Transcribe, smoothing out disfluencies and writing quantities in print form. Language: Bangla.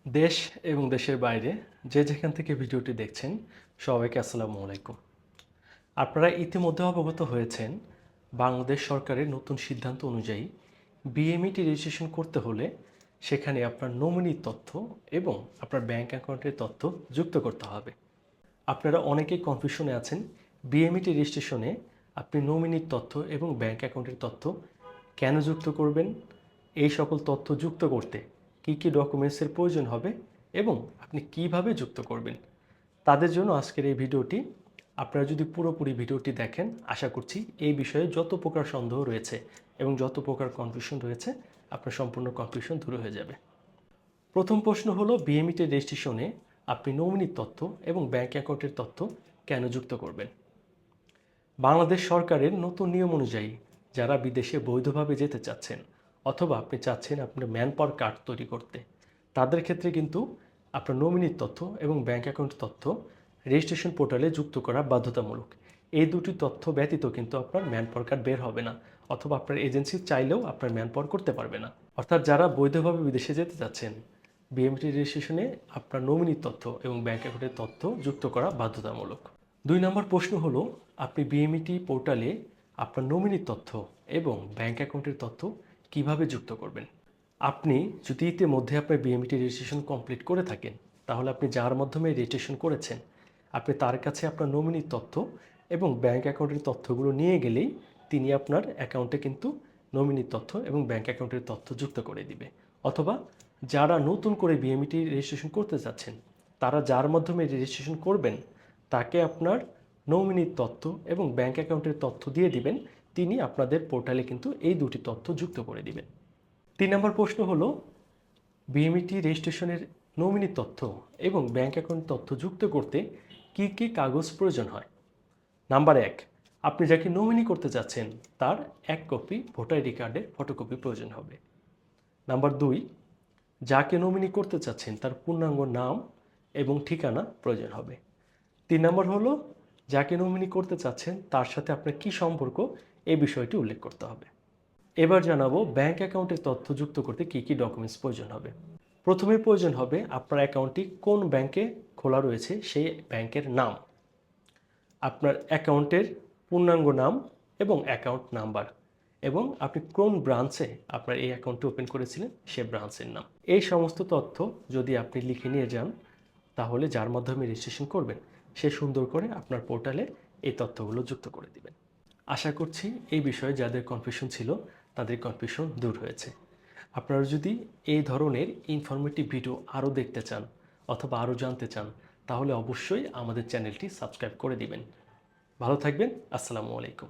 দেশ এবং দেশের বাইরে যে যেখান থেকে ভিডিওটি দেখছেন সবাইকে আসসালামু আলাইকুম। আপনারা ইতিমধ্যে অবগত হয়েছেন বাংলাদেশ সরকারের নতুন সিদ্ধান্ত অনুযায়ী বিএমইটি রেজিস্ট্রেশন করতে হলে সেখানে আপনার নমিনির তথ্য এবং আপনার ব্যাংক অ্যাকাউন্টের তথ্য যুক্ত করতে হবে। আপনারা অনেকেই কনফিউশনে আছেন বিএমইটি রেজিস্ট্রেশনে আপনি নমিনির তথ্য এবং ব্যাংক অ্যাকাউন্টের তথ্য কেন যুক্ত করবেন, এই সকল তথ্য যুক্ত করতে কী কী ডকুমেন্টসের প্রয়োজন হবে এবং আপনি কিভাবে যুক্ত করবেন। তাদের জন্য আজকের এই ভিডিওটি। আপনারা যদি পুরোপুরি ভিডিওটি দেখেন আশা করছি এই বিষয়ে যত প্রকার সন্দেহ রয়েছে এবং যত প্রকার কনফিউশন রয়েছে আপনার সম্পূর্ণ কনফিউশন দূর হয়ে যাবে। প্রথম প্রশ্ন হলো বিএমইটি রেজিস্ট্রেশনে আপনি নমিনির তথ্য এবং ব্যাংক অ্যাকাউন্টের তথ্য কেন যুক্ত করবেন। বাংলাদেশ সরকারের নতুন নিয়ম অনুযায়ী যারা বিদেশে বৈধভাবে যেতে চাচ্ছেন অথবা আপনি চাচ্ছেন আপনার ম্যানপাওয়ার কার্ড তৈরি করতে, তাদের ক্ষেত্রে কিন্তু আপনার নমিনির তথ্য এবং ব্যাংক অ্যাকাউন্ট তথ্য রেজিস্ট্রেশন পোর্টালে যুক্ত করা বাধ্যতামূলক। এই দুটি তথ্য ব্যতীত কিন্তু আপনার ম্যানপাওয়ার কার্ড বের হবে না অথবা আপনার এজেন্সি চাইলেও আপনার ম্যানপাওয়ার করতে পারবে না। অর্থাৎ যারা বৈধভাবে বিদেশে যেতে চাচ্ছেন বিএমটি রেজিস্ট্রেশনে আপনার নমিনির তথ্য এবং ব্যাংক অ্যাকাউন্টের তথ্য যুক্ত করা বাধ্যতামূলক। 2 নম্বর প্রশ্ন হলো আপনি বিএমইটি পোর্টালে আপনার নমিনির তথ্য এবং ব্যাংক অ্যাকাউন্টের তথ্য কিভাবে যুক্ত করবেন। আপনি যদি ইতিমধ্যে আপনার বিএমইটি রেজিস্ট্রেশন কমপ্লিট করে থাকেন তাহলে আপনি যার মাধ্যমে রেজিস্ট্রেশন করেছেন আপনি তার কাছে আপনার নমিনির তথ্য এবং ব্যাংক অ্যাকাউন্টের তথ্যগুলো নিয়ে গেলেই তিনি আপনার অ্যাকাউন্টে কিন্তু নমিনির তথ্য এবং ব্যাংক অ্যাকাউন্টের তথ্য যুক্ত করে দিবে। অথবা যারা নতুন করে বিএমইটি রেজিস্ট্রেশন করতে চাচ্ছেন তারা যার মাধ্যমে রেজিস্ট্রেশন করবেন তাকে আপনার নমিনির তথ্য এবং ব্যাংক অ্যাকাউন্টের তথ্য দিয়ে দিবেন, তিনি আপনাদের পোর্টালে কিন্তু এই দুটি তথ্য যুক্ত করে দিবেন। 3 নম্বর প্রশ্ন হলো বিএমইটি রেজিস্ট্রেশনের নমিনির তথ্য এবং ব্যাংক অ্যাকাউন্ট তথ্য যুক্ত করতে কী কী কাগজ প্রয়োজন হয়। নাম্বার 1, আপনি যাকে নমিনি করতে যাচ্ছেন তার 1 কপি ভোটার আইডি কার্ডের ফটোকপি প্রয়োজন হবে। নাম্বার 2, যাকে নমিনি করতে চাচ্ছেন তার পূর্ণাঙ্গ নাম এবং ঠিকানা প্রয়োজন হবে। 3 নম্বর হলো যাকে নমিনি করতে চাচ্ছেন তার সাথে আপনার কী সম্পর্ক এই বিষয়টি উল্লেখ করতে হবে। এবার জানাবো ব্যাংক অ্যাকাউন্টের তথ্য যুক্ত করতে কী কী ডকুমেন্টস প্রয়োজন হবে। প্রথমে প্রয়োজন হবে আপনার অ্যাকাউন্টটি কোন ব্যাংকে খোলা রয়েছে সেই ব্যাংকের নাম, আপনার অ্যাকাউন্টের পূর্ণাঙ্গ নাম এবং অ্যাকাউন্ট নাম্বার, এবং আপনি কোন ব্রাঞ্চে আপনার এই অ্যাকাউন্টটি ওপেন করেছিলেন সে ব্রাঞ্চের নাম। এই সমস্ত তথ্য যদি আপনি লিখে নিয়ে যান তাহলে যার মাধ্যমে রেজিস্ট্রেশন করবেন সে সুন্দর করে আপনার পোর্টালে এই তথ্যগুলো যুক্ত করে দিবেন। আশা করছি এই বিষয়ে যাদের কনফিউশন ছিল তাদের কনফিউশন দূর হয়েছে। আপনারা যদি এই ধরনের ইনফরমেটিভ ভিডিও আরও দেখতে চান অথবা আরও জানতে চান তাহলে অবশ্যই আমাদের চ্যানেলটি সাবস্ক্রাইব করে দিবেন। ভালো থাকবেন। আসসালামু আলাইকুম।